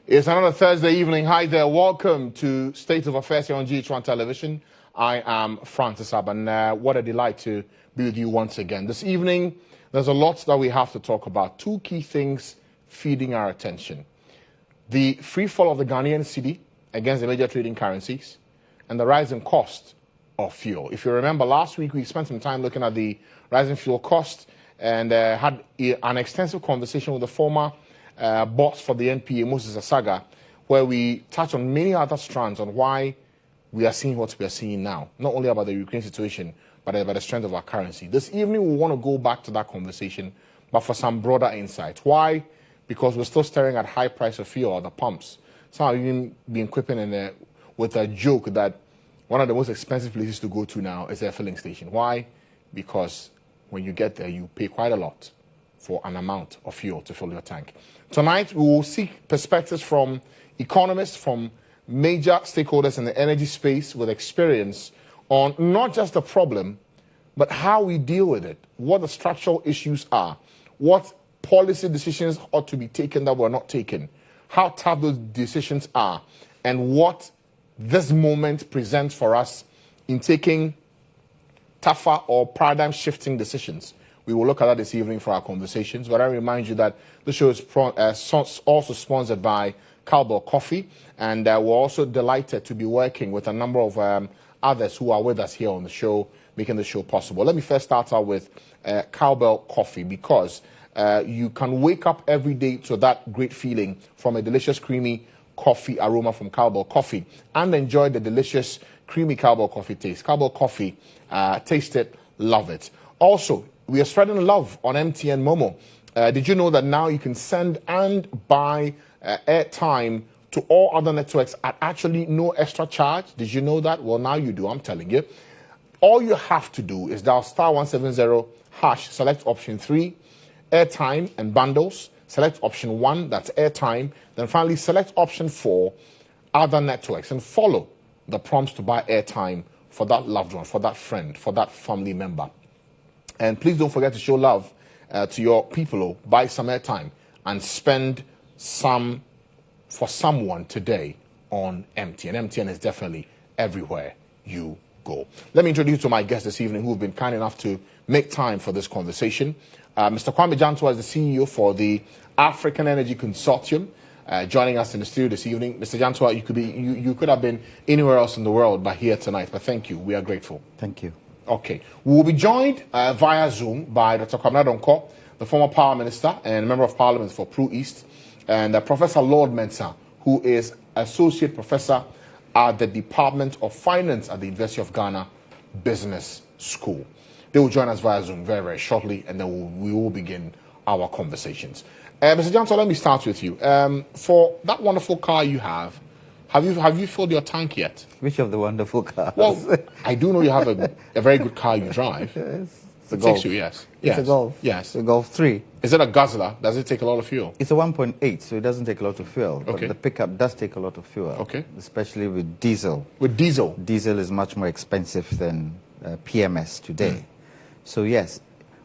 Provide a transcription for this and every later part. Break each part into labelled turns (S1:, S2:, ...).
S1: It's another Thursday evening. Hi there. Welcome to State of Affairs here on GHOne Television. I am Francis Aban. What a delight to be with you once again. This evening, there's a lot that we have to talk about. Two key things feeding our attention. The free fall of the Ghanaian cedi against the major trading currencies and the rising cost of fuel. If you remember, last week we spent some time looking at the rising fuel cost and had an extensive conversation with the former boss for the NPA, Moses Asaga, where we touched on many other strands on why we are seeing what we are seeing now. Not only about the Ukraine situation, but about the strength of our currency. This evening, we want to go back to that conversation, but for some broader insights. Why? Because we're still staring at high price of fuel at the pumps. Some have even been quipping with a joke that one of the most expensive places to go to now is a filling station. Why? Because when you get there, you pay quite a lot for an amount of fuel to fill your tank. Tonight, we will seek perspectives from economists, from major stakeholders in the energy space with experience on not just the problem, but how we deal with it, what the structural issues are, what policy decisions ought to be taken that were not taken, how tough those decisions are, and what this moment presents for us in taking tougher or paradigm-shifting decisions. We will look at that this evening for our conversations, but I remind you that the show is also sponsored by Cowbell Coffee, and we're also delighted to be working with a number of others who are with us here on the show, making the show possible. Let me first start out with Cowbell Coffee, because you can wake up every day to that great feeling from a delicious, creamy coffee aroma from Cowbell Coffee and enjoy the delicious, creamy Cowbell Coffee taste. Cowbell Coffee, taste it, love it. Also, we are spreading love on MTN Momo. Did you know that now you can send and buy airtime to all other networks at actually no extra charge? Did you know that? Well, now you do, I'm telling you. All you have to do is dial *170#, select option 3, airtime and bundles, select option 1, that's airtime, then finally select option 4, other networks, and follow the prompts to buy airtime for that loved one, for that friend, for that family member. And please don't forget to show love to your people. Buy some airtime and spend some for someone today on MTN. MTN is definitely everywhere you go. Let me introduce you to my guests this evening who have been kind enough to make time for this conversation. Mr. Kwame Jantua is the CEO for the African Energy Consortium, joining us in the studio this evening. Mr. Jantua, you could have been anywhere else in the world but here tonight, but thank you. We are grateful.
S2: Thank you.
S1: Okay. We will be joined via Zoom by Dr. Kwabena Donkor, the former Power Minister and Member of Parliament for Pro East, and Professor Lord Mensah, who is Associate Professor at the Department of Finance at the University of Ghana Business School. They will join us via Zoom very, very shortly, and then we will begin our conversations. Mr. Johnson, let me start with you. For that wonderful car you have you filled your tank yet?
S2: Which of the wonderful cars?
S1: Well, I do know you have a very good car you drive.
S2: Yes.
S1: It takes you, yes.
S2: It's a Golf.
S1: Yes.
S2: It's a Golf 3.
S1: Is it a guzzler? Does it take a lot of fuel?
S2: It's a 1.8, so it doesn't take a lot of fuel. But
S1: Okay.
S2: the pickup does take a lot of fuel.
S1: Okay.
S2: Especially with diesel.
S1: With diesel?
S2: Diesel is much more expensive than PMS today. So yes,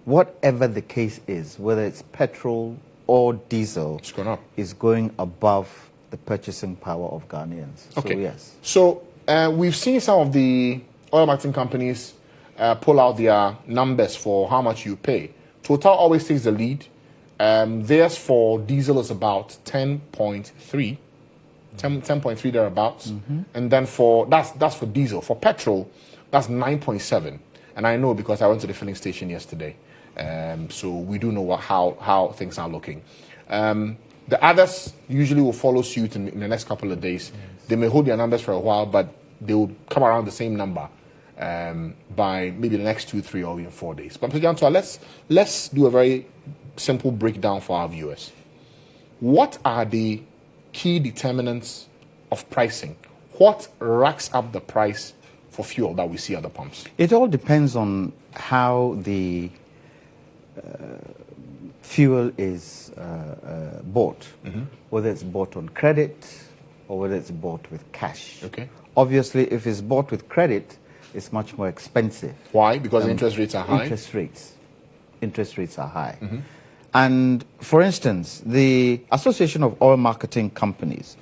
S2: whatever the case is, whether it's petrol or diesel,
S1: It's gone up.
S2: is going above the purchasing power of Ghanaians.
S1: Okay.
S2: So yes.
S1: So we've seen some of the oil marketing companies pull out their numbers for how much you pay. Total always takes the lead. Theirs for diesel is about 10.3, 10.3 thereabouts. And then that's for diesel. For petrol, that's 9.7. And I know because I went to the filling station yesterday. So we do know how things are looking. The others usually will follow suit in the next couple of days. Yes. They may hold their numbers for a while, but they will come around the same number by maybe the next 2, 3, or even 4 days. But let's do a very simple breakdown for our viewers. What are the key determinants of pricing? What racks up the price for fuel that we see at the pumps?
S2: It all depends on how the fuel is bought, whether it's bought on credit or whether it's bought with cash.
S1: Okay.
S2: Obviously, if it's bought with credit, it's much more expensive.
S1: Why? Because interest rates are high?
S2: Interest rates are high. And for instance, the Association of Oil Marketing Companies,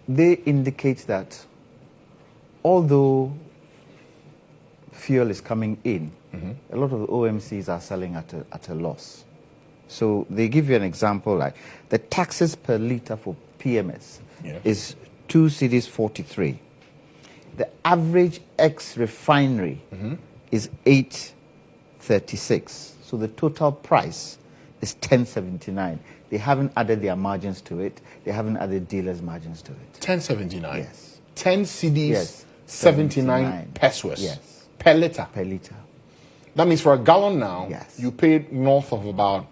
S2: they indicate that although fuel is coming in, a lot of the OMCs are selling at a loss. So they give you an example, like the taxes per litre for PMS is 2 cedis 43. The average ex-refinery is 8.36. So the total price is 10.79. They haven't added their margins to it. They haven't added dealers' margins to it.
S1: 10.79?
S2: Yes.
S1: 10 cedis,
S2: Yes.
S1: 79 pesos
S2: Yes.
S1: per litre.
S2: Per litre.
S1: That means for a gallon now,
S2: Yes.
S1: you paid north of about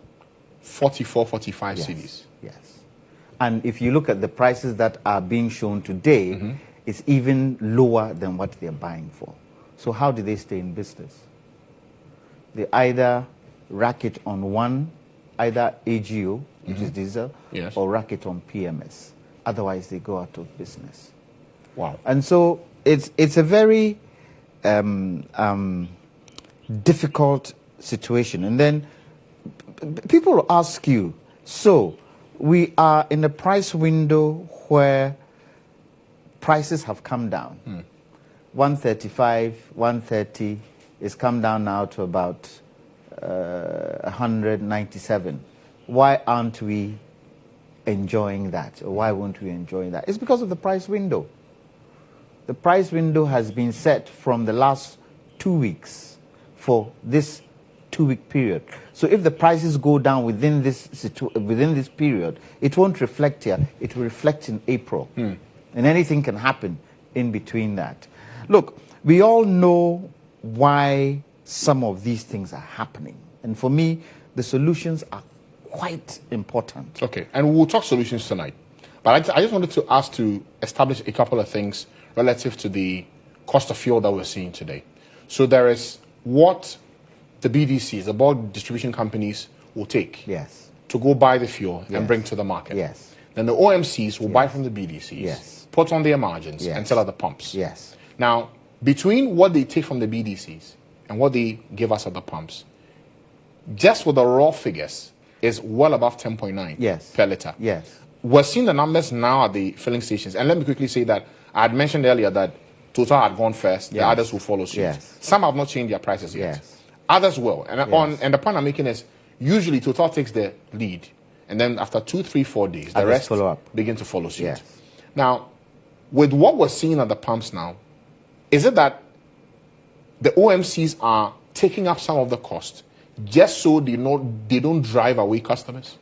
S1: 44, 45
S2: Yes.
S1: cedis.
S2: Yes. And if you look at the prices that are being shown today, it's even lower than what they're buying for. So how do they stay in business? They either rack it on one, either AGO, which is diesel, or rack it on PMS. Otherwise, they go out of business.
S1: Wow.
S2: And so it's a very difficult situation. And then people will ask you, so we are in a price window where prices have come down. 135, 130 is come down now to about 197. Why aren't we enjoying that? Or why won't we enjoy that? It's because of the price window. The price window has been set from the last 2 weeks for this 2-week period. So if the prices go down within this period, it won't reflect here. It will reflect in April. And anything can happen in between that. Look, we all know why some of these things are happening. And for me, the solutions are quite important.
S1: Okay, and we'll talk solutions tonight. But I just wanted to ask to establish a couple of things relative to the cost of fuel that we're seeing today. So there is what the BDCs, the bulk distribution companies, will take to go buy the fuel and bring to the market. Then the OMCs will buy from the BDCs, put on their margins, and sell at the pumps. Now, between what they take from the BDCs and what they give us at the pumps, just with the raw figures, is well above 10.9 per litre. We're seeing the numbers now at the filling stations. And let me quickly say that I had mentioned earlier that Total had gone first, the others will follow suit. Some have not changed their prices yet. Others will. And, and the point I'm making is, usually Total takes the lead, and then after 2, 3, 4 days, the rest begin to follow suit. Now, with what we're seeing at the pumps now, is it that the OMCs are taking up some of the cost just so they don't drive away customers?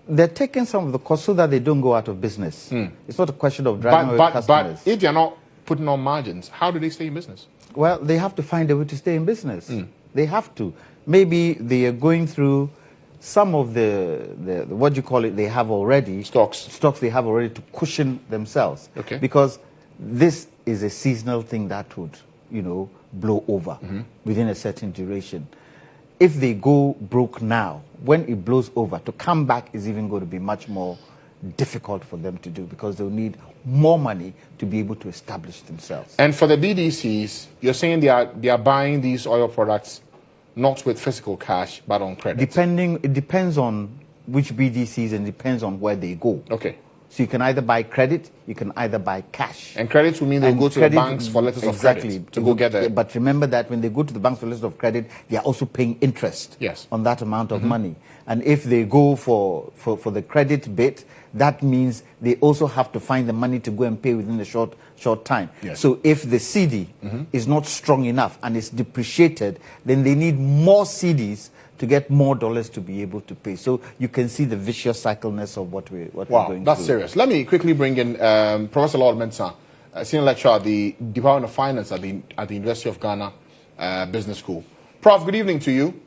S2: They're taking some of the cost so that they don't go out of business. It's not a question of driving away customers.
S1: But if they're not putting on margins, how do they stay in business?
S2: Well, they have to find a way to stay in business. They have to. Maybe they are going through some of the what do you call it, they have already. Stocks they have already to cushion themselves. Because this is a seasonal thing that would, blow over within a certain duration. If they go broke now, when it blows over, to come back is even going to be much more difficult for them to do, because they'll need more money to be able to establish themselves.
S1: And for the BDCs, you're saying they are buying these oil products not with physical cash, but on credit?
S2: It depends on which BDCs and depends on where they go. So you can either buy credit, you can either buy cash.
S1: And credit will mean they'll go to the banks for letters of credit to go get it.
S2: But remember that when they go to the banks for letters of credit, they are also paying interest on that amount of money. And if they go for the credit bit, that means they also have to find the money to go and pay within the short time. So if the CD is not strong enough and it's depreciated, then they need more CDs to get more dollars to be able to pay. So you can see the vicious cycleness of what we're going through.
S1: Wow, that's serious. Let me quickly bring in Professor Lord Mensah, senior lecturer at the Department of Finance at the University of Ghana Business School. Prof, good evening to you.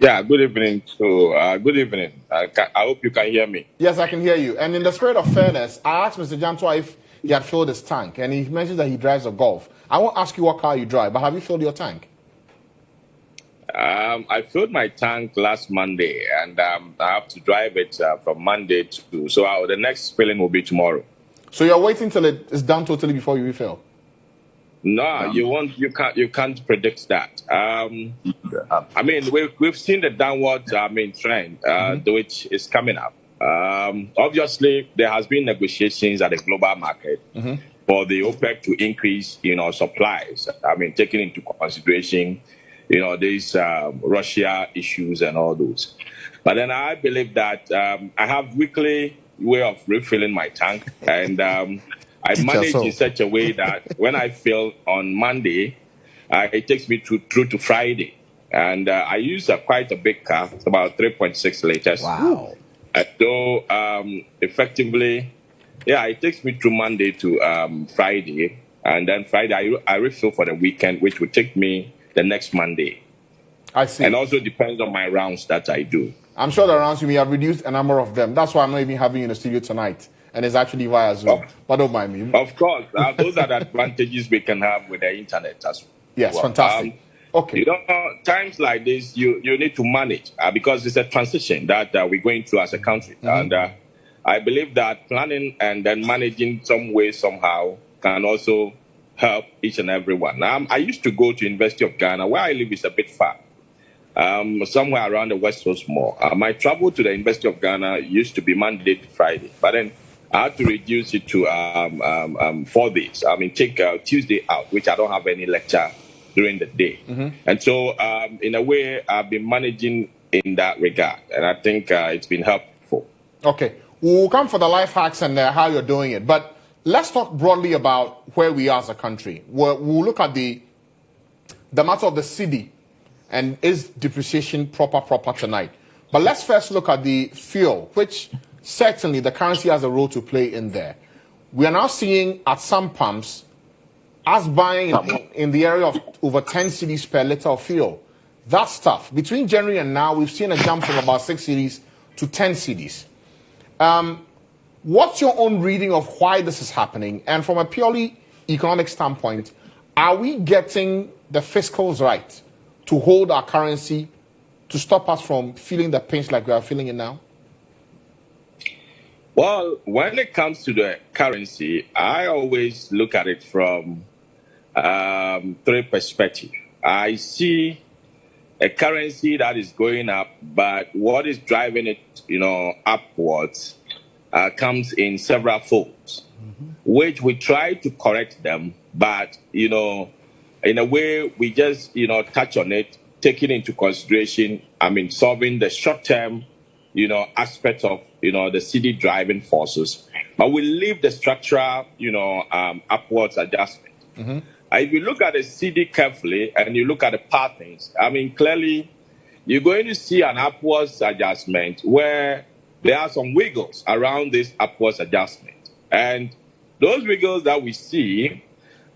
S3: Yeah, good evening. Good evening. I hope you can hear me.
S1: Yes, I can hear you. And in the spirit of fairness, I asked Mr. Jantwa if he had filled his tank, and he mentioned that he drives a Golf. I won't ask you what car you drive, but have you filled your tank?
S3: I filled my tank last Monday, and I have to drive it from Monday to. So the next filling will be tomorrow.
S1: So you're waiting till it is done totally before you refill?
S3: No, you won't. You can't predict that. I mean, we've seen the downward trend, which is coming up. Obviously, there has been negotiations at the global market for the OPEC to increase, supplies. I mean, taking into consideration, these Russia issues and all those. But then I believe that I have weekly way of refilling my tank, and I manage in such a way that when I fill on Monday, it takes me through to Friday. And I use quite a big car. It's about 3.6 liters.
S2: Wow.
S3: So effectively, it takes me through Monday to Friday. And then Friday, I refill for the weekend, which will take me the next Monday.
S1: I see.
S3: And also depends on my rounds that I do.
S1: I'm sure the rounds, you may have reduced a number of them. That's why I'm not even having you in the studio tonight. And it's actually via Zoom. But don't mind me.
S3: Of course. Those are the advantages we can have with the internet as well.
S1: Yes, fantastic. Okay.
S3: Times like this, you need to manage because it's a transition that we're going through as a country. And I believe that planning and then managing some way, somehow, can also help each and every one. I used to go to University of Ghana. Where I live is a bit far. Somewhere around the West Coast more. My travel to the University of Ghana used to be Monday to Friday. But then I had to reduce it to 4 days. I mean, take Tuesday out, which I don't have any lecture during the day. And so, in a way, I've been managing in that regard. And I think it's been helpful.
S1: Okay. We'll come for the life hacks and how you're doing it. But let's talk broadly about where we are as a country. We'll look at the matter of the cedi and is depreciation proper tonight. But let's first look at the fuel, which certainly the currency has a role to play in there. We are now seeing at some pumps us buying in the area of over 10 cedis per liter of fuel. That's tough. Between January and now, we've seen a jump from about 6 cedis to 10 cedis. What's your own reading of why this is happening? And from a purely economic standpoint, are we getting the fiscals right to hold our currency to stop us from feeling the pinch like we are feeling it now?
S3: Well, when it comes to the currency, I always look at it from 3 perspectives. I see a currency that is going up, but what is driving it, upwards comes in several folds, which we try to correct them, but, in a way, we just, touch on it, taking into consideration, solving the short-term, aspect of, the cedi driving forces, but we leave the structural, upwards adjustment. If you look at the cedi carefully and you look at the patterns, clearly you're going to see an upwards adjustment where there are some wiggles around this upwards adjustment. And those wiggles that we see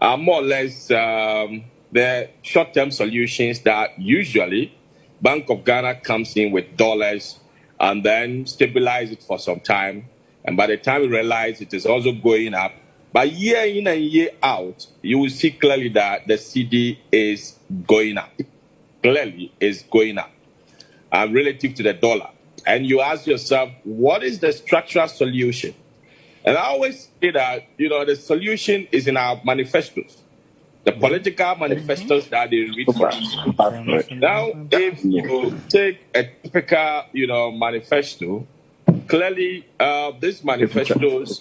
S3: are more or less the short-term solutions that usually Bank of Ghana comes in with dollars and then stabilize it for some time. And by the time you realize it is also going up, but year in and year out, you will see clearly that the cedi is going up. Clearly is going up relative to the dollar. And you ask yourself, what is the structural solution? And I always say that, the solution is in our manifestos, the political manifestos that they read for us. Now, if you take a typical, manifesto, clearly these manifestos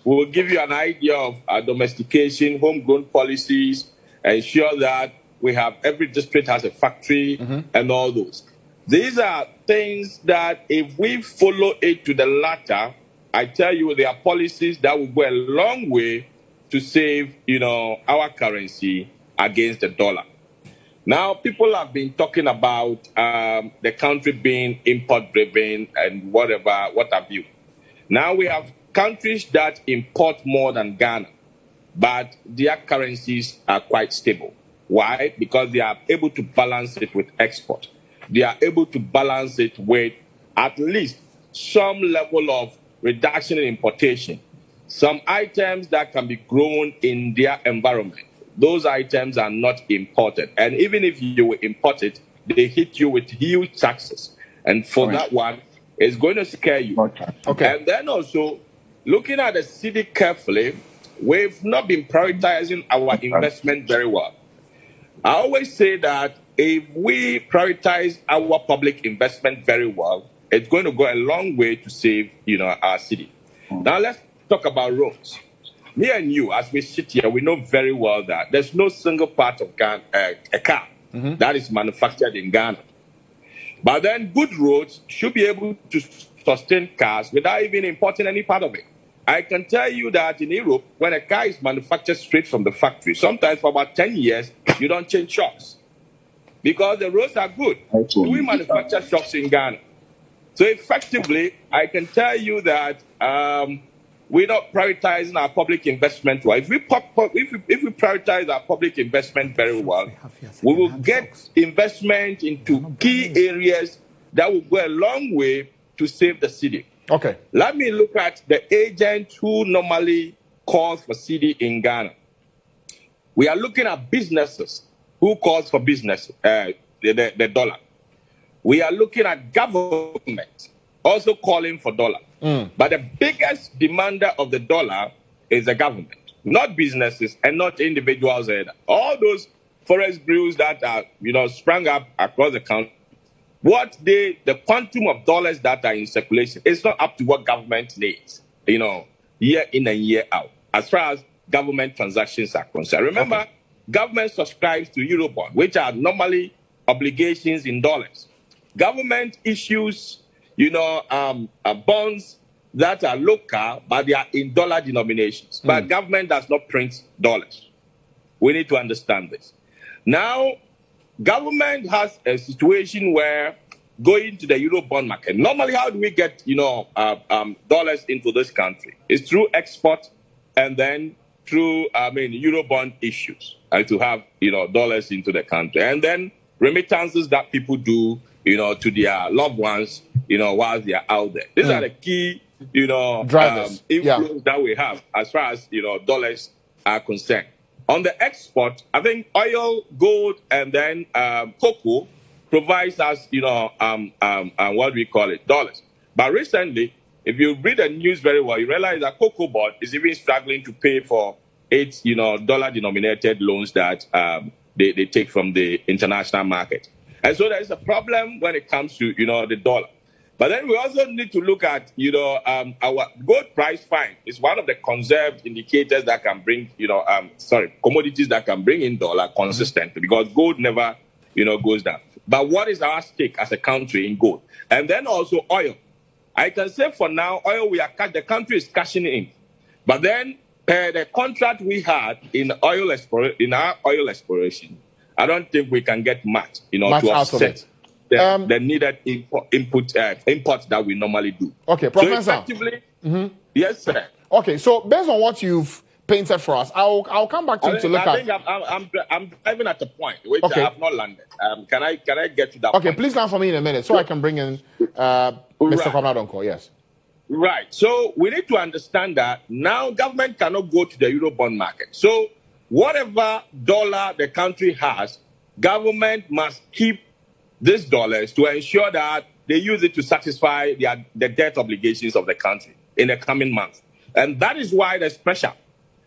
S3: will give you an idea of domestication, homegrown policies, ensure that we have every district has a factory and all those. These are things that if we follow it to the latter, I tell you, there are policies that will go a long way to save, our currency against the dollar. Now, people have been talking about the country being import-driven and what have you. Now we have countries that import more than Ghana, but their currencies are quite stable. Why? Because they are able to balance it with export. They are able to balance it with at least some level of reduction in importation. Some items that can be grown in their environment, those items are not imported. And even if you import it, they hit you with huge taxes. And for that one, it's going to scare you.
S1: Okay.
S3: And then also, looking at the cedi carefully, we've not been prioritizing our investment very well. I always say that if we prioritize our public investment very well, it's going to go a long way to save, our city. Now let's talk about roads. Me and you, as we sit here, we know very well that there's no single part of Ghana, a car that is manufactured in Ghana. But then good roads should be able to sustain cars without even importing any part of it. I can tell you that in Europe, when a car is manufactured straight from the factory, sometimes for about 10 years, you don't change shocks because the roads are good. We manufacture shocks in Ghana. So effectively, I can tell you that we're not prioritizing our public investment well. If we prioritize our public investment very well, we will get investment into key areas that will go a long way to save the city.
S1: Okay.
S3: Let me look at the agent who normally calls for city in Ghana. We are looking at businesses who calls for business, the dollar. We are looking at government also calling for dollar. But the biggest demander of the dollar is the government, not businesses and not individuals either. All those forest brews that are, sprung up across the country, the quantum of dollars that are in circulation is not up to what government needs, year in and year out, as far as government transactions are concerned. Remember, government subscribes to Eurobond, which are normally obligations in dollars. Government issues, bonds that are local, but they are in dollar denominations. But government does not print dollars. We need to understand this. Now, government has a situation where going to the Eurobond market. Normally, how do we get, dollars into this country? It's through export and then through, Eurobond issues to have, dollars into the country. And then remittances that people do, to their loved ones, while they are out there. These are the key,
S1: drivers,
S3: influence that we have as far as, dollars are concerned. On the export, I think oil, gold, and then cocoa provides us, what do we call it, dollars. But recently, if you read the news very well, you realize that Cocoa Board is even struggling to pay for its, dollar-denominated loans that they take from the international market. And so there is a problem when it comes to, the dollar. But then we also need to look at, our gold price fine is one of the conserved indicators that can bring, commodities that can bring in dollar consistently because gold never, goes down. But what is our stake as a country in gold? And then also oil. I can say for now, oil, the country is cashing in. But then the contract we had in our oil exploration, I don't think we can get much, to offset the needed import that we normally do.
S1: Okay, Professor.
S3: So effectively, yes, sir.
S1: Okay, so based on what you've painted for us, I'll come back to you to look at.
S3: I think I'm driving at a point which I have not landed. Can I get to that?
S1: Okay,
S3: point?
S1: please land for me in a minute so I can bring in Mr. Kwamnadonko. Yes.
S3: Right. So we need to understand that now government cannot go to the Eurobond market. So whatever dollar the country has, government must keep these dollars to ensure that they use it to satisfy the debt obligations of the country in the coming months. And that is why there's pressure.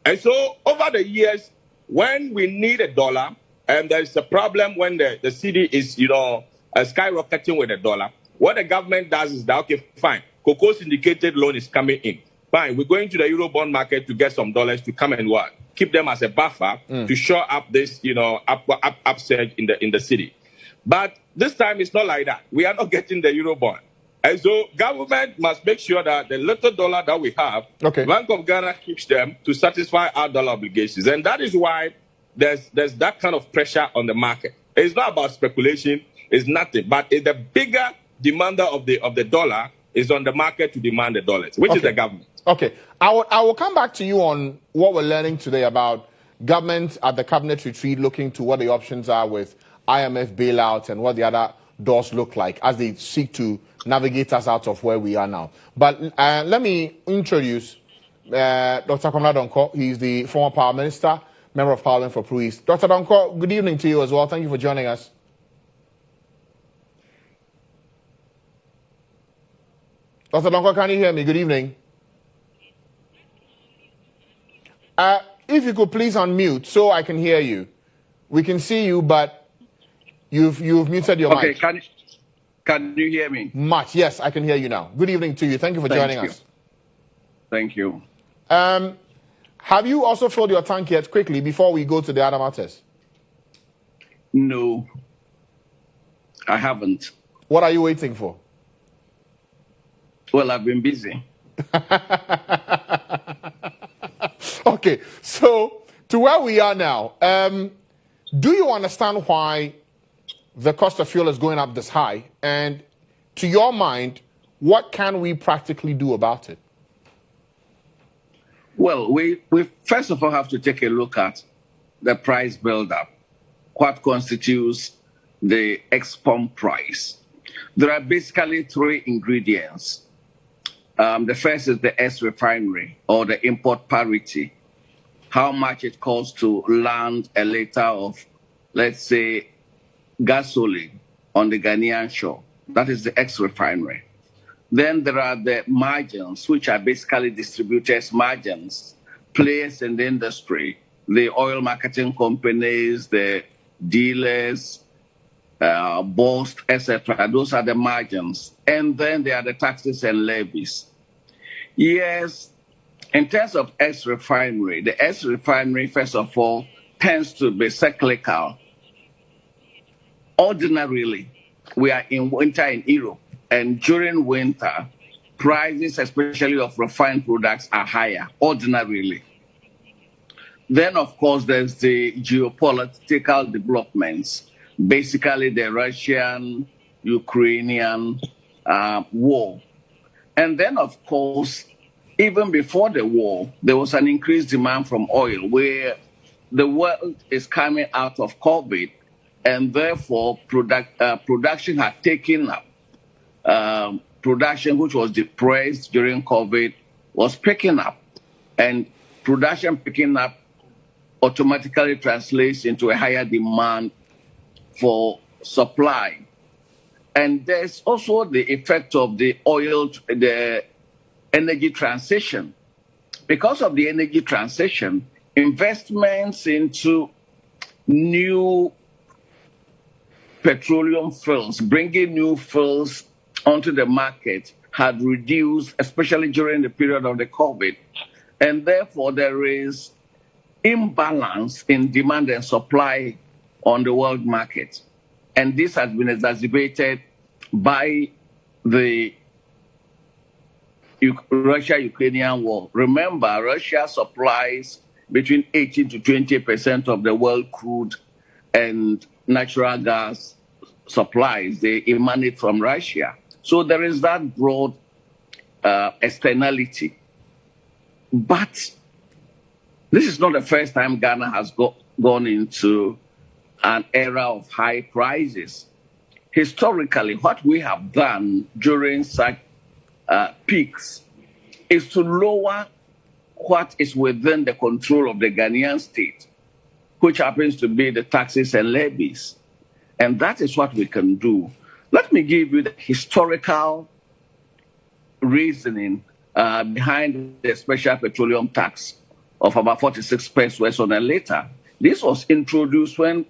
S3: And so over the years, when we need a dollar, and there's a problem when the city is, skyrocketing with the dollar, what the government does is that, okay, fine, cocoa syndicated loan is coming in. Fine, we're going to the Eurobond market to get some dollars to come and what? Keep them as a buffer to shore up this, upsurge in the city. But this time it's not like that. We are not getting the Eurobond. And so government must make sure that the little dollar that we have, Bank of Ghana keeps them to satisfy our dollar obligations. And that is why there's that kind of pressure on the market. It's not about speculation. It's nothing. But the bigger demander of the dollar is on the market to demand the dollars, which is the government.
S1: Okay. I will come back to you on what we're learning today about government at the cabinet retreat looking to what the options are with IMF bailout and what the other doors look like as they seek to navigate us out of where we are now. But let me introduce Dr. Kwamnadonko. He's the former Power Minister, Member of Parliament for Pro East. Dr. Donko, good evening to you as well. Thank you for joining us. Dr. Donko, can you hear me? Good evening. If you could please unmute so I can hear you. We can see you, but you've muted your mic.
S4: Okay, can you hear me?
S1: Much, yes, I can hear you now. Good evening to you. Thank you for joining us.
S4: Thank you.
S1: Have you also filled your tank yet quickly before we go to the other matters?
S4: No, I haven't.
S1: What are you waiting for?
S4: Well, I've been busy.
S1: Okay, so to where we are now, do you understand why the cost of fuel is going up this high? And to your mind, what can we practically do about it?
S4: Well, we first of all have to take a look at the price build-up. What constitutes the ex-pump price? There are basically three ingredients. The first is the ex-refinery or the import parity. How much it costs to land a liter of, let's say, gasoline on the Ghanaian shore. That is the ex-refinery. Then there are the margins, which are basically distributors' margins, players in the industry, the oil marketing companies, the dealers, boss, etc. Those are the margins. And then there are the taxes and levies. Yes, in terms of ex-refinery, the ex-refinery, first of all, tends to be cyclical. Ordinarily, we are in winter in Europe, and during winter, prices, especially of refined products, are higher, ordinarily. Then, of course, there's the geopolitical developments, basically the Russian-Ukrainian war. And then, of course, even before the war, there was an increased demand from oil, where the world is coming out of COVID, and therefore production had taken up. Production, which was depressed during COVID, was picking up. And production picking up automatically translates into a higher demand for supply. And there's also the effect of the energy transition. Because of the energy transition, investments into new petroleum fuels, bringing new fuels onto the market, had reduced, especially during the period of the COVID. And therefore, there is imbalance in demand and supply on the world market. And this has been exacerbated by the Russia-Ukrainian war. Remember, Russia supplies between 18 to 20% of the world crude and natural gas supplies. They emanate from Russia. So there is that broad externality. But this is not the first time Ghana has gone into an era of high prices. Historically, what we have done during such peaks is to lower what is within the control of the Ghanaian state, which happens to be the taxes and levies. And that is what we can do. Let me give you the historical reasoning behind the special petroleum tax of about 46 pesos on a liter. This was introduced when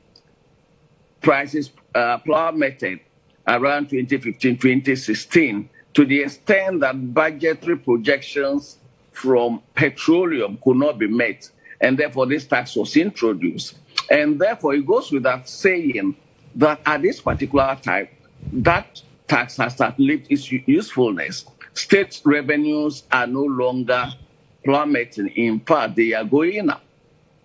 S4: prices plummeted around 2015, 2016, to the extent that budgetary projections from petroleum could not be met. And therefore, this tax was introduced. And therefore, it goes without saying that at this particular time, that tax has outlived its usefulness. State revenues are no longer plummeting. In fact, they are going up.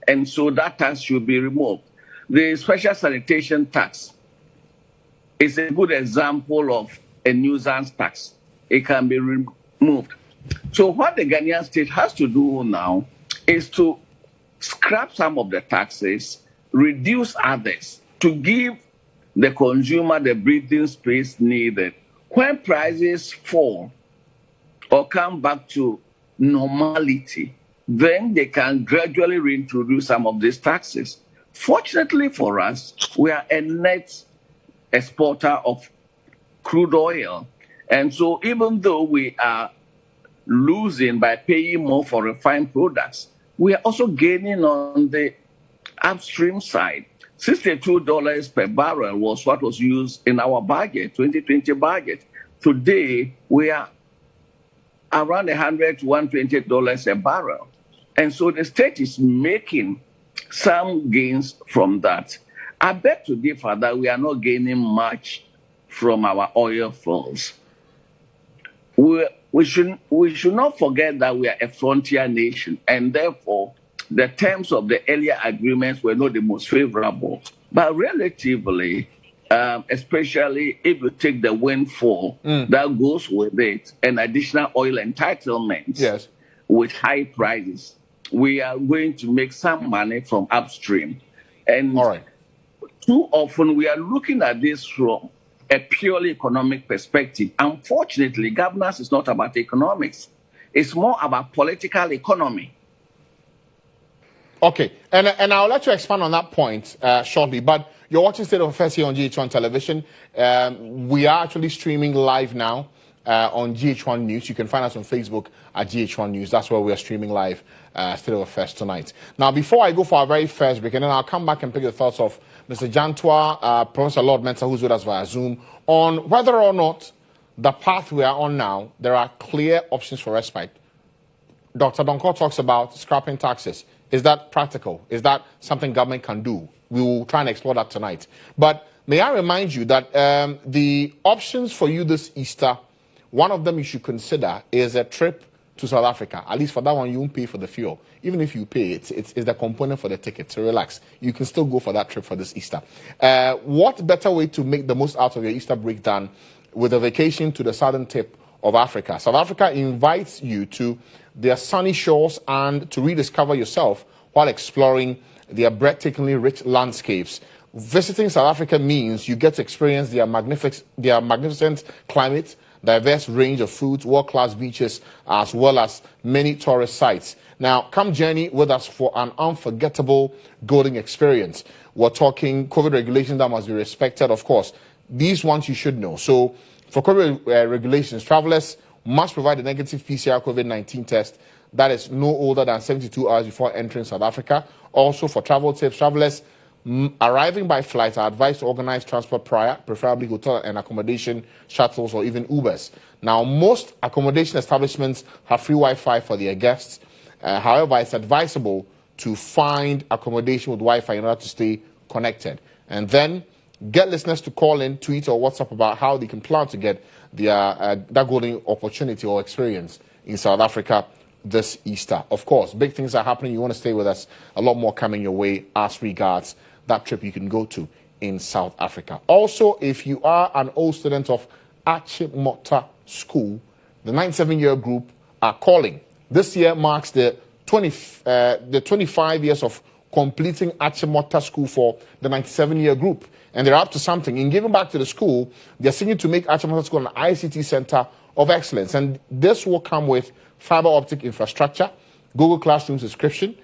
S4: And so that tax should be removed. The special sanitation tax is a good example of a nuisance tax. It can be removed. So what the Ghanaian state has to do now is to scrap some of the taxes, reduce others, to give the consumer the breathing space needed. When prices fall or come back to normality, then they can gradually reintroduce some of these taxes. Fortunately for us, we are a net exporter of crude oil. And so even though we are losing by paying more for refined products, we are also gaining on the upstream side. $62 per barrel was what was used in our budget, 2020 budget. Today, we are around $100 to $120 a barrel. And so the state is making some gains from that. I beg to differ that we are not gaining much from our oil fields. We should not forget that we are a frontier nation, and therefore the terms of the earlier agreements were not the most favorable. But relatively, especially if you take the windfall that goes with it and additional oil entitlements with high prices, we are going to make some money from upstream. And too often we are looking at this from a purely economic perspective. Unfortunately, governance is not about economics. It's more about political economy.
S1: Okay, and I'll let you expand on that point shortly, but you're watching State of Affairs here on GHOne Television. We are actually streaming live now on GHOne News. You can find us on Facebook at GHOne News. That's where we are streaming live State of Affairs tonight. Now, before I go for our very first break, and then I'll come back and pick the thoughts of Mr. Jantua, Professor Lord Mensa, who's with us via Zoom, on whether or not the path we are on now, there are clear options for respite. Dr. Donkor talks about scrapping taxes. Is that practical? Is that something government can do? We will try and explore that tonight. But may I remind you that the options for you this Easter, one of them you should consider is a trip to South Africa. At least for that one, you won't pay for the fuel. Even if you pay, it's the component for the ticket. So relax. You can still go for that trip for this Easter. What better way to make the most out of your Easter break than with a vacation to the southern tip of Africa? South Africa invites you to their sunny shores and to rediscover yourself while exploring their breathtakingly rich landscapes. Visiting South Africa means you get to experience their magnificent climate, diverse range of foods, world-class beaches, as well as many tourist sites. Now, come journey with us for an unforgettable golden experience. We're talking COVID regulations that must be respected, of course. These ones you should know. So, for COVID regulations, travelers must provide a negative PCR COVID-19 test that is no older than 72 hours before entering South Africa. Also, for travel tips, travelers arriving by flight are advised to organize transport prior, preferably hotel and accommodation, shuttles, or even Ubers. Now, most accommodation establishments have free Wi-Fi for their guests. However, it's advisable to find accommodation with Wi-Fi in order to stay connected. And then get listeners to call in, tweet, or WhatsApp about how they can plan to get their that golden opportunity or experience in South Africa this Easter. Of course, big things are happening. You want to stay with us. A lot more coming your way as regards that trip you can go to in South Africa. Also, if you are an old student of Achimota School, the 97-year group are calling. This year marks the 25 years of completing Achimota School for the 97-year group. And they're up to something. In giving back to the school, they're seeking to make Achimota School an ICT center of excellence. And this will come with fiber optic infrastructure, Google Classroom subscription,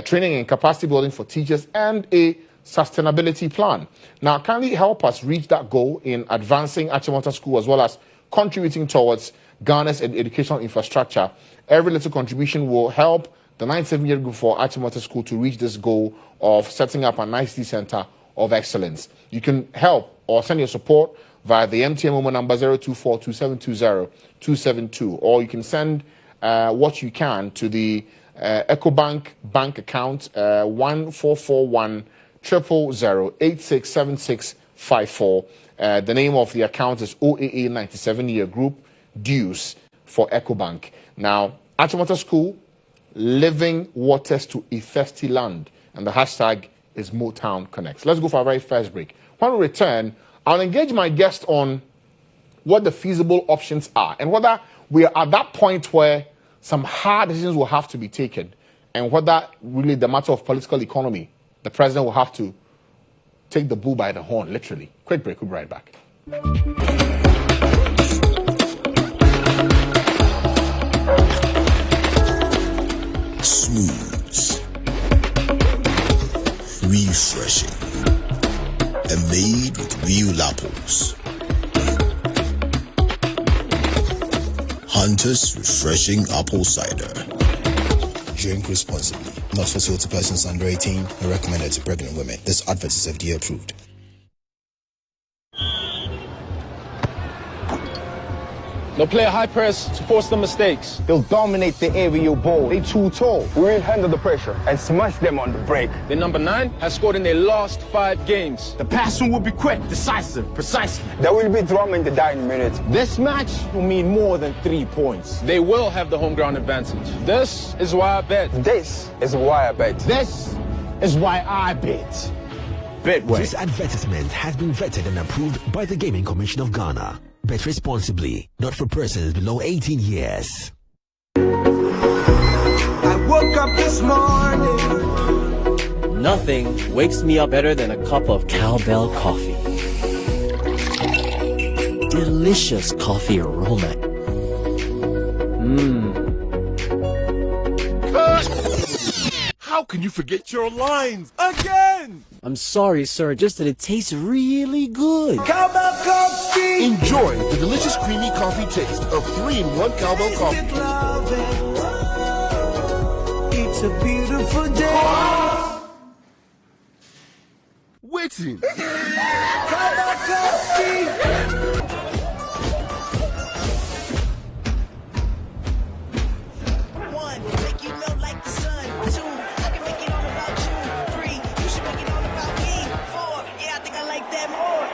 S1: training and capacity building for teachers, and a sustainability plan. Now, kindly help us reach that goal in advancing Achimota School as well as contributing towards Ghana's educational infrastructure. Every little contribution will help the 97-year group for Achimota School to reach this goal of setting up an ICT center of excellence. You can help or send your support via the MTN Momo number 024-2720-272, or you can send what you can to the EcoBank bank account 1441 000 867654. The name of the account is OAA 97-year group dues for EcoBank. Now, Achimota School, living waters to a thirsty land, and the hashtag is Motown Connects. Let's go for our very first break. When we return, I'll engage my guest on what the feasible options are and whether we are at that point where some hard decisions will have to be taken, and whether really the matter of political economy, the president will have to take the bull by the horn, literally. Quick break, we'll be right back.
S5: Smooth, refreshing, and made with real apples. Hunter's Refreshing Apple Cider. Drink responsibly. Not for sale to persons under 18 and recommended to pregnant women. This advert is FDA approved.
S6: They'll play a high press to force the mistakes.
S7: They'll dominate the aerial ball. They too tall. We'll handle the pressure and smash them on the break.
S6: The number 9 has scored in their last 5 games.
S7: The passing will be quick, decisive, precise. There will be drama in the dying minutes. This match will mean more than 3 points.
S6: They will have the home ground advantage. This is why I bet.
S7: This is why I bet.
S2: This is why I bet. Betway.
S8: This advertisement has been vetted and approved by the Gaming Commission of Ghana. Bet responsibly, not for persons below 18 years.
S9: I woke up this morning.
S10: Nothing wakes me up better than a cup of cowbell coffee. Delicious coffee aroma.
S8: How can you forget your lines again?
S10: I'm sorry, sir, just that it tastes really good.
S9: Cowbell coffee.
S8: Enjoy the delicious creamy coffee taste of 3-in-1 cowbell coffee.
S9: It's a beautiful day.
S8: Waiting.
S9: Cowbell coffee.
S11: 1, make you melt like the sun. 2, I can make it all about you. 3, you should make it all about me. 4, yeah, I think I like that more.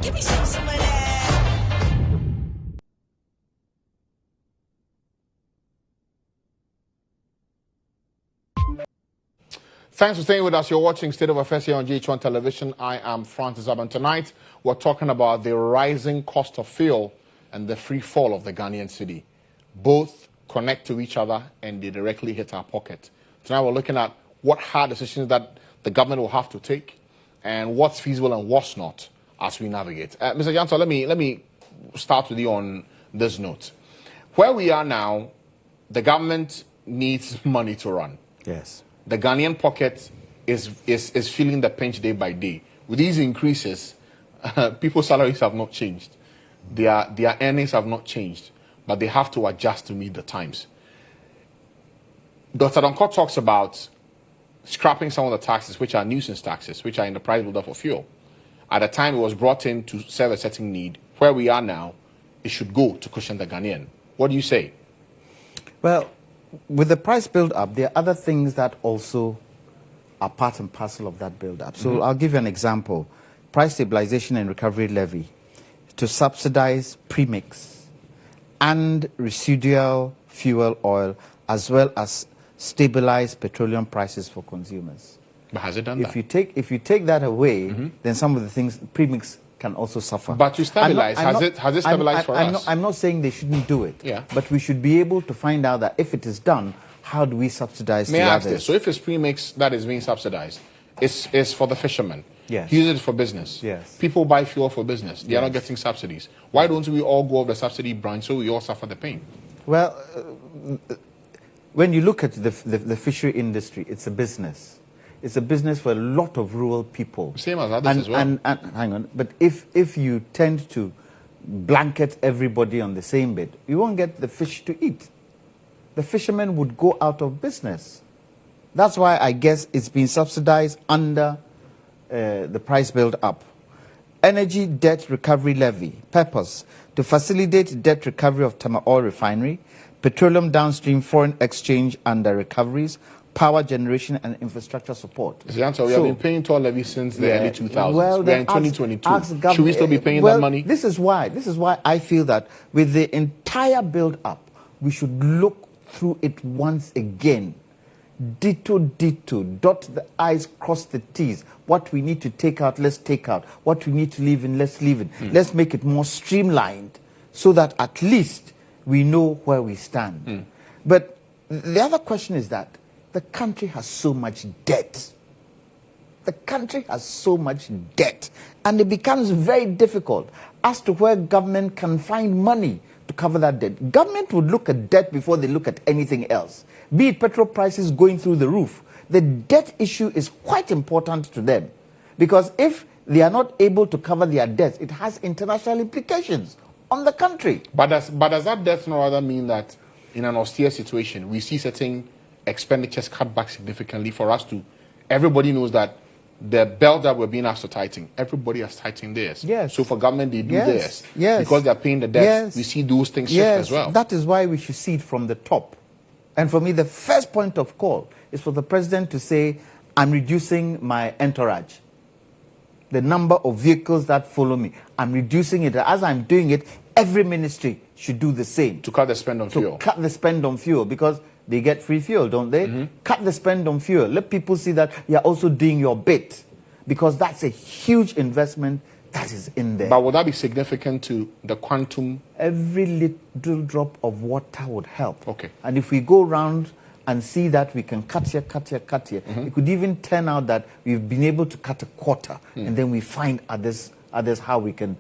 S11: Give me some of that.
S1: Thanks for staying with us. You're watching State of Affairs here on GHOne Television. I am Francis Aban. Tonight, we're talking about the rising cost of fuel and the free fall of the Ghanaian cedi. Both connect to each other and they directly hit our pocket. Tonight, we're looking at what hard decisions that the government will have to take and what's feasible and what's not as we navigate. Mr. Janto, let me start with you on this note. Where we are now, the government needs money to run.
S2: Yes.
S1: The Ghanaian pocket is feeling the pinch day by day. With these increases, people's salaries have not changed. Their earnings have not changed, but they have to adjust to meet the times. Dr. Donkor talks about scrapping some of the taxes, which are nuisance taxes, which are in the price builder for fuel. At the time it was brought in to serve a certain need. Where we are now, it should go to cushion the Ghanaian. What do you say?
S2: Well, with the price build-up, there are other things that also are part and parcel of that build-up. So I'll give you an example. Price stabilization and recovery levy to subsidize premix and residual fuel oil, as well as stabilize petroleum prices for consumers.
S1: But has it done that?
S2: If you take that away, then some of the things, premix can also suffer.
S1: But to stabilize, has it stabilized for us?
S2: I'm not saying they shouldn't do it.
S1: Yeah.
S2: But we should be able to find out that if it is done, how do we subsidize
S1: May
S2: the
S1: I ask
S2: others?
S1: this? So if it's premix that is being subsidized, it's for the fishermen.
S2: Yes.
S1: Use it for business.
S2: Yes.
S1: People buy fuel for business. They are not getting subsidies. Why don't we all go off the subsidy branch so we all suffer the pain?
S2: Well, when you look at the fishery industry, it's a business. It's a business for a lot of rural people.
S1: Same as others as well.
S2: And hang on, but if you tend to blanket everybody on the same bed, you won't get the fish to eat. The fishermen would go out of business. That's why I guess it's been subsidized under the price build-up. Energy debt recovery levy, purpose, to facilitate debt recovery of Tama Oil Refinery, petroleum downstream foreign exchange under recoveries, power generation and infrastructure support.
S1: We have been paying toll levy since the early 2000s.
S2: Well,
S1: we're in 2022. Should we still be paying that money?
S2: This is why I feel that with the entire build-up, we should look through it once again. Ditto, dot the I's, cross the T's. What we need to take out, let's take out. What we need to leave in, let's leave in. Let's make it more streamlined so that at least we know where we stand. But the other question is that the country has so much debt. The country has so much debt. And it becomes very difficult as to where government can find money to cover that debt. Government would look at debt before they look at anything else. Be it petrol prices going through the roof. the debt issue is quite important to them, because if they are not able to cover their debts, it has international implications on the country.
S1: But does that debt not rather mean that in an austere situation, we see certain expenditures cut back significantly for us to, everybody knows that the belt that we're being asked to tighten, everybody has tightened theirs.
S2: Yes.
S1: So for government, they do theirs.
S2: Yes.
S1: Because they're paying the debt,
S2: yes.
S1: we see those things shift
S2: yes.
S1: as well.
S2: That is why we should see it from the top. And for me, the first point of call is for the president to say, I'm reducing my entourage. The number of vehicles that follow me, I'm reducing it. As I'm doing it, every ministry should do the same.
S1: To cut the spend on fuel.
S2: Cut the spend on fuel, because they get free fuel, don't they? Mm-hmm. Cut the spend on fuel. Let people see that you're also doing your bit, because that's a huge investment that is in there.
S1: But would that be significant to the quantum?
S2: Every little drop of water would help.
S1: Okay.
S2: And if we go around and see that we can cut here, mm-hmm. it could even turn out that we've been able to cut a quarter, and then we find others how we can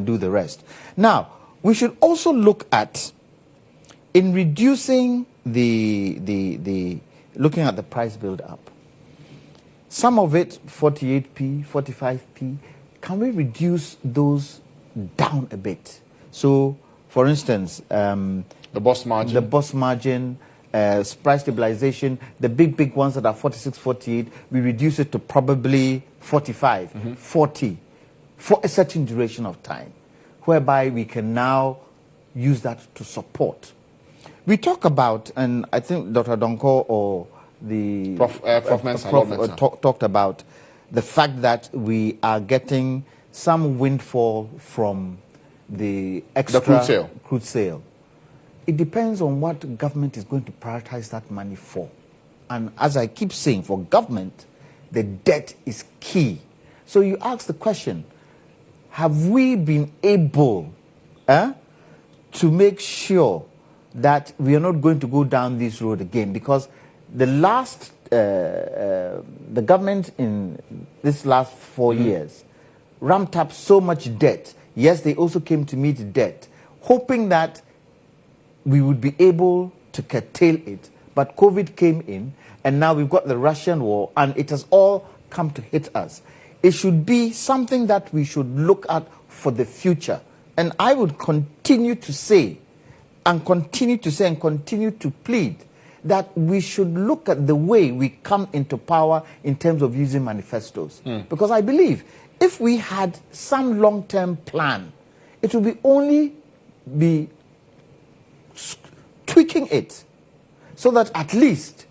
S2: do the rest. Now, we should also look at, in reducing the looking at the price build up, some of it 48p, 45p, can we reduce those down a bit? So, for instance, the
S1: bus margin,
S2: price stabilization, the big ones that are 46, 48, we reduce it to probably 45, 40 for a certain duration of time, whereby we can now use that to support. We talk about, and I think Dr. Donko or the
S1: Prof Mensah
S2: talked about the fact that we are getting some windfall from the extra crude sale. It depends on what government is going to prioritize that money for. And as I keep saying, for government, the debt is key. So you ask the question, have we been able to make sure that we are not going to go down this road again? Because the last, the government in this last 4 years ramped up so much debt. Yes, they also came to meet debt, hoping that we would be able to curtail it. But COVID came in, and now we've got the Russian war, and it has all come to hit us. It should be something that we should look at for the future. And I would continue to say, and continue to plead, that we should look at the way we come into power in terms of using manifestos. Because I believe if we had some long-term plan, it would be only be tweaking it so that at least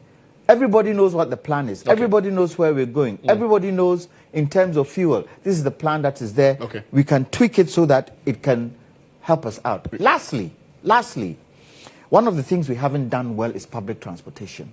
S2: everybody knows what the plan is. Okay. Everybody knows where we're going. Everybody knows in terms of fuel, this is the plan that is there.
S1: Okay.
S2: We can tweak it so that it can help us out. Lastly, one of the things we haven't done well is public transportation.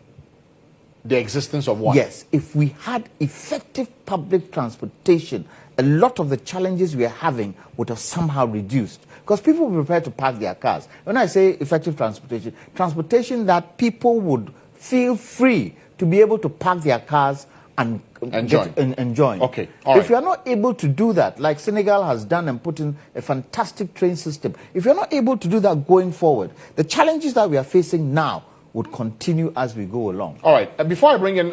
S1: The existence of what?
S2: Yes. If we had effective public transportation, a lot of the challenges we are having would have somehow reduced. Because people were prepared to park their cars. When I say effective transportation, transportation that people would feel free to be able to park their cars and enjoy.
S1: Okay. All right.
S2: If you are not able to do that, like Senegal has done and put in a fantastic train system, if you're not able to do that going forward, the challenges that we are facing now would continue as we go along.
S1: All right. Before I bring in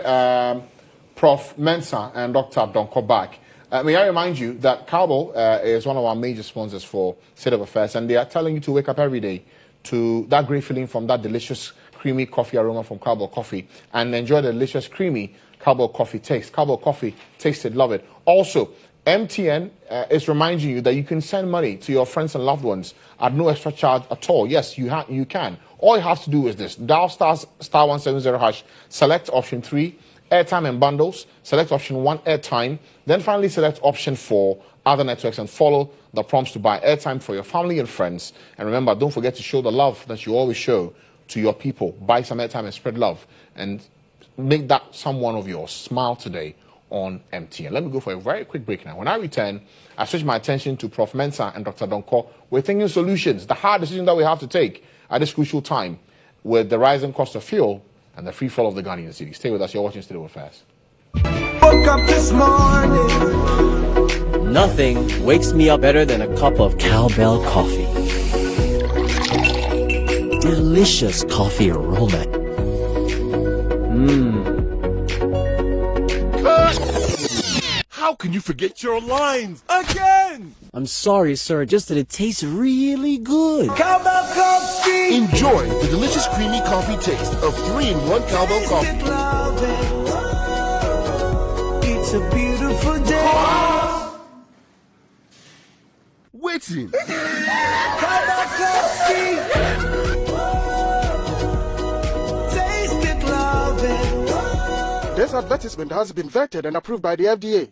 S1: Prof Mensah and Dr. Donko back, may I remind you that Cowbell is one of our major sponsors for State of Affairs, and they are telling you to wake up every day to that great feeling from that delicious creamy coffee aroma from Cowbell Coffee, and enjoy the delicious creamy Cowbell Coffee taste. Cowbell Coffee, taste it, love it. Also, MTN is reminding you that you can send money to your friends and loved ones at no extra charge at all. Yes, you can. All you have to do is this: dial star 170 hash, select option 3, airtime and bundles, select option 1, airtime, then finally select option 4, other networks, and follow the prompts to buy airtime for your family and friends. And remember, don't forget to show the love that you always show to your people. Buy some airtime and spread love, and make that someone of yours smile today on MTN. Let me go for a very quick break now. When I return, I switch my attention to Prof Mensah and Dr. Donko. We're thinking solutions, the hard decision that we have to take at this crucial time with the rising cost of fuel and the free fall of the Ghanaian city. Stay with us. You're watching State of Affairs.
S9: Woke up this morning.
S10: Nothing wakes me up better than a cup of cowbell coffee. Delicious coffee aroma.
S12: can you forget your lines again?
S10: I'm sorry, sir, just that it tastes really good.
S9: Cowbell Coffee.
S12: Enjoy the delicious creamy coffee taste of 3-in-1 Cowbell Coffee.
S9: It's a beautiful day.
S12: Waiting.
S9: Cowbell Coffee. Taste it, love it.
S12: This advertisement has been vetted and approved by the FDA.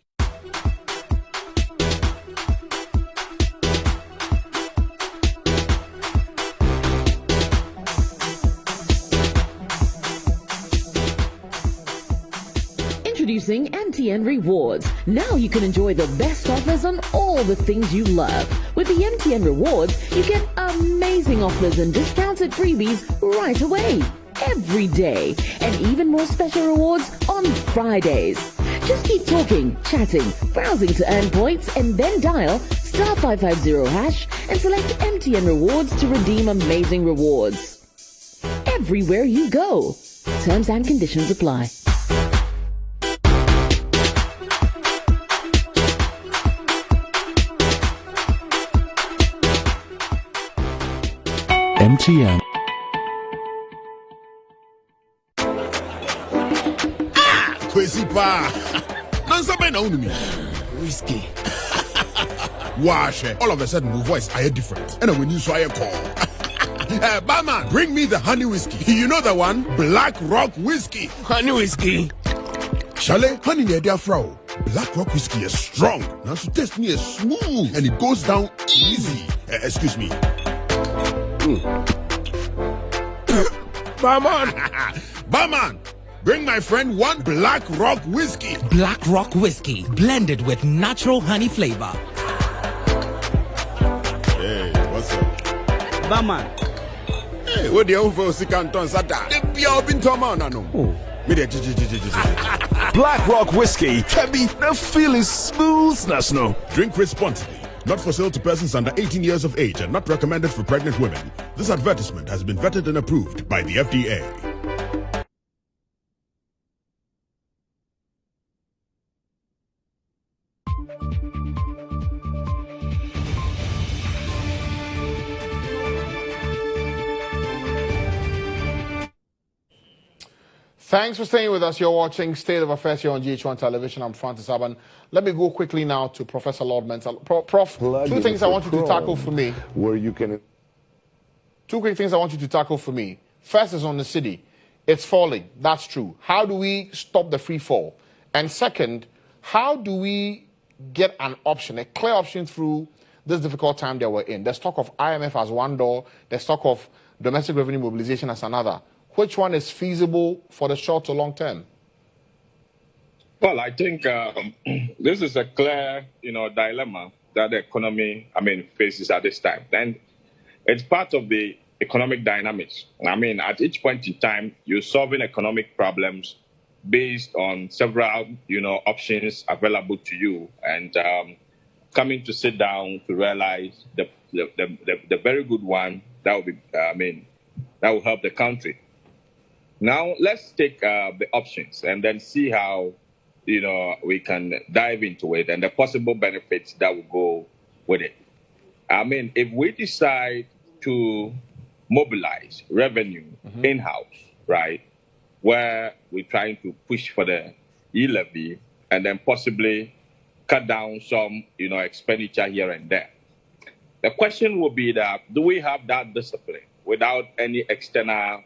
S13: Introducing MTN Rewards. Now you can enjoy the best offers on all the things you love. With the MTN Rewards, you get amazing offers and discounted freebies right away, every day, and even more special rewards on Fridays. Just keep talking, chatting, browsing to earn points, and then dial *550# and select MTN Rewards to redeem amazing rewards. Everywhere you go. Terms and conditions apply.
S14: MTN.
S12: Crazy pa. Non sabe na unu me.
S14: Whiskey.
S12: Wash. All of a sudden, my voice I hear different. And when you saw I call. Barman, bring me the honey whiskey. You know the one? Black Rock Whiskey.
S14: Honey whiskey.
S12: Chalet, honey near their fro. Black Rock Whiskey is strong. Now to taste me is smooth. And it goes down easy. Excuse me.
S14: Barman.
S12: Barman, bring my friend one Black Rock Whiskey.
S15: Black Rock Whiskey, blended with natural honey flavor.
S12: Hey, what's up?
S15: Barman.
S12: Hey, what the hell for Sikanton Sata? The Pia Bintoma no.
S14: Black Rock Whiskey can be the feeling smoothness, no.
S12: Drink responsibly. Not for sale to persons under 18 years of age and not recommended for pregnant women. This advertisement has been vetted and approved by the FDA.
S1: Thanks for staying with us. You're watching State of Affairs here on GHOne Television. I'm Francis Aban. Let me go quickly now to Professor Lord Mental. Prof, two things I want you to tackle for me.
S16: Where you can...
S1: Two quick things I want you to tackle for me. First is on the city. It's falling. That's true. How do we stop the free fall? And second, how do we get an option, a clear option through this difficult time that we're in? There's talk of IMF as one door. There's talk of domestic revenue mobilization as another. Which one is feasible for the short to long term?
S3: Well, I think this is a clear, dilemma that the economy, faces at this time. And it's part of the economic dynamics. At each point in time, you're solving economic problems based on several, options available to you, and coming to sit down to realize the very good one that will be, that will help the country. Now, let's take the options and then see how, we can dive into it and the possible benefits that will go with it. If we decide to mobilize revenue in-house, right, where we're trying to push for the e-levy and then possibly cut down some, expenditure here and there. The question will be that, do we have that discipline without any external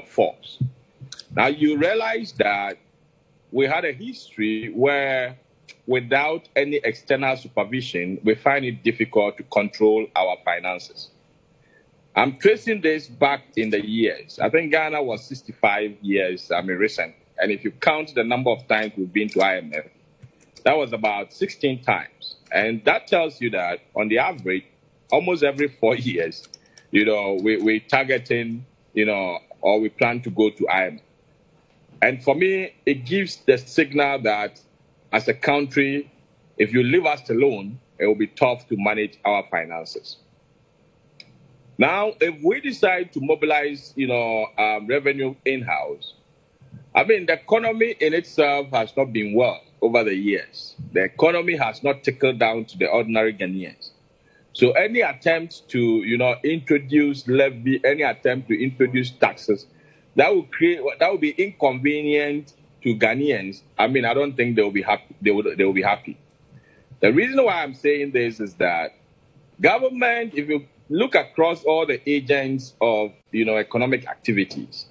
S3: force? Now, you realize that we had a history where without any external supervision, we find it difficult to control our finances. I'm tracing this back in the years. I think Ghana was 65 years, recent. And if you count the number of times we've been to IMF, that was about 16 times. And that tells you that on the average, almost every 4 years, we're targeting, or we plan to go to IMF. And for me, it gives the signal that as a country, if you leave us alone, it will be tough to manage our finances. Now, if we decide to mobilize, revenue in-house, the economy in itself has not been well over the years, the economy has not trickled down to the ordinary Ghanaians. So any attempt to, introduce levy, any attempt to introduce taxes, that will be inconvenient to Ghanaians. I mean, I don't think they will be happy. They will be happy. The reason why I'm saying this is that government, if you look across all the agents of, economic activities,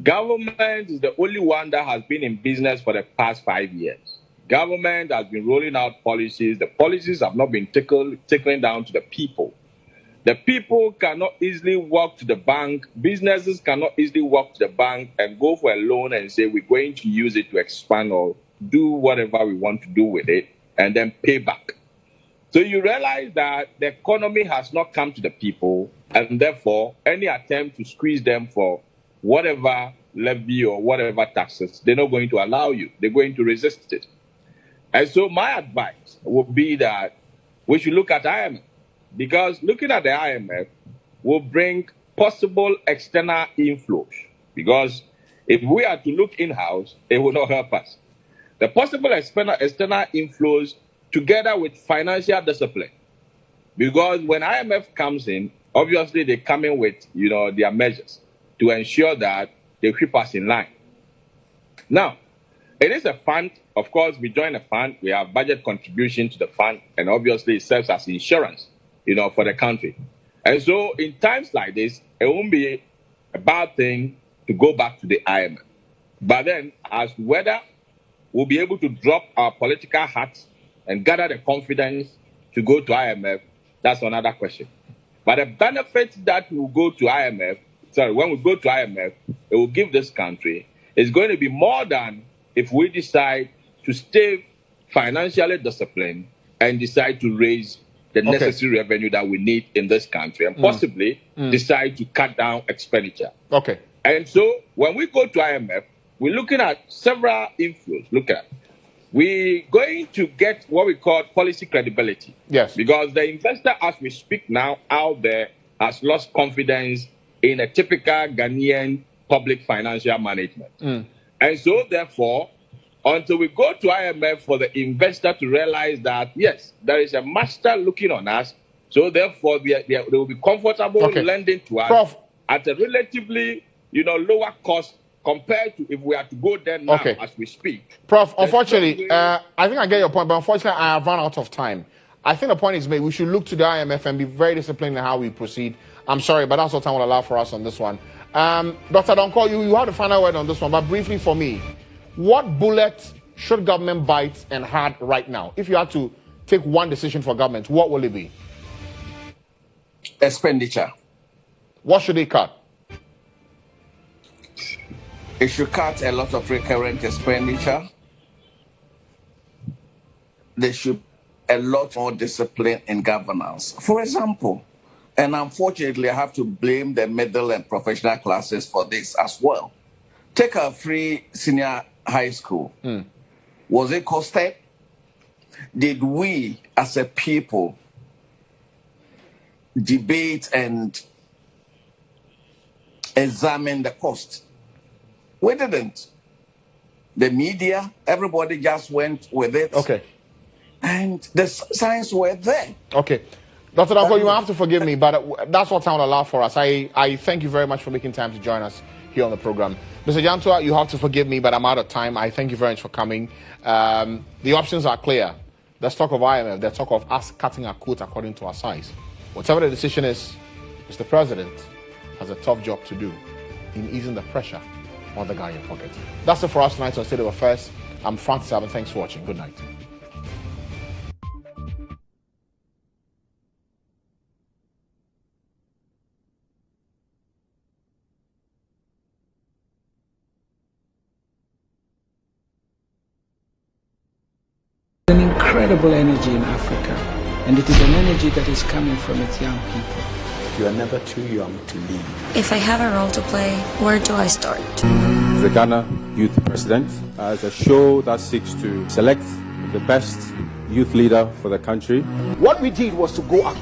S3: government is the only one that has been in business for the past 5 years. Government has been rolling out policies. The policies have not been trickling down to the people. The people cannot easily walk to the bank. Businesses cannot easily walk to the bank and go for a loan and say, we're going to use it to expand or do whatever we want to do with it and then pay back. So you realize that the economy has not come to the people, and therefore any attempt to squeeze them for whatever levy or whatever taxes, they're not going to allow you. They're going to resist it. And so my advice would be that we should look at IMF, because looking at the IMF will bring possible external inflows. Because if we are to look in-house, it will not help us. The possible external inflows together with financial discipline. Because when IMF comes in, obviously they come in with, their measures to ensure that they keep us in line. Now, it is a fund. Of course, we join a fund. We have budget contribution to the fund, and obviously it serves as insurance, for the country. And so in times like this, it won't be a bad thing to go back to the IMF. But then, as to whether we'll be able to drop our political hats and gather the confidence to go to IMF, that's another question. But the benefit that will go to IMF, when we go to IMF, it will give this country is going to be more than if we decide to stay financially disciplined and decide to raise the necessary revenue that we need in this country and possibly decide to cut down expenditure.
S1: Okay.
S3: And so when we go to IMF, we're looking at several inflows. Look at, we're going to get what we call policy credibility.
S1: Yes.
S3: Because the investor, as we speak now, out there has lost confidence in a typical Ghanaian public financial management. And so, therefore, until we go to IMF for the investor to realize that, yes, there is a master looking on us, so therefore they will be comfortable lending to us at a relatively, lower cost compared to if we are to go there now as we speak.
S1: Prof, unfortunately, I think I get your point, but unfortunately I have run out of time. I think the point is made. We should look to the IMF and be very disciplined in how we proceed. I'm sorry, but that's what time will allow for us on this one. Dr. Donkor, you have the final word on this one, but briefly for me, what bullet should government bite and hard right now? If you had to take one decision for government, what will it be?
S4: Expenditure.
S1: What should they cut?
S4: It should cut a lot of recurrent expenditure. There should be a lot more discipline in governance. For example, and unfortunately, I have to blame the middle and professional classes for this as well. Take a free senior high school. Was it costed? Did we, as a people, debate and examine the cost? We didn't. The media, everybody just went with it.
S1: Okay.
S4: And the signs were there.
S1: Okay. Dr. Donkor, you have to forgive me, but that's what time will allow for us. I thank you very much for making time to join us here on the program. Mr. Jantua, you have to forgive me, but I'm out of time. I thank you very much for coming. The options are clear. There's talk of IMF. There's talk of us cutting our quote according to our size. Whatever the decision is, Mr. President has a tough job to do in easing the pressure on the Ghanaian pocket. That's it for us tonight on State of Affairs. I'm Francis Abba. Thanks for watching. Good night.
S16: An incredible energy in Africa, and it is an energy that is coming from its young people.
S17: You are never too young to lead.
S18: If I have a role to play, where do I start?
S19: The Ghana Youth President as a show that seeks to select the best youth leader for the country.
S7: What we did was to go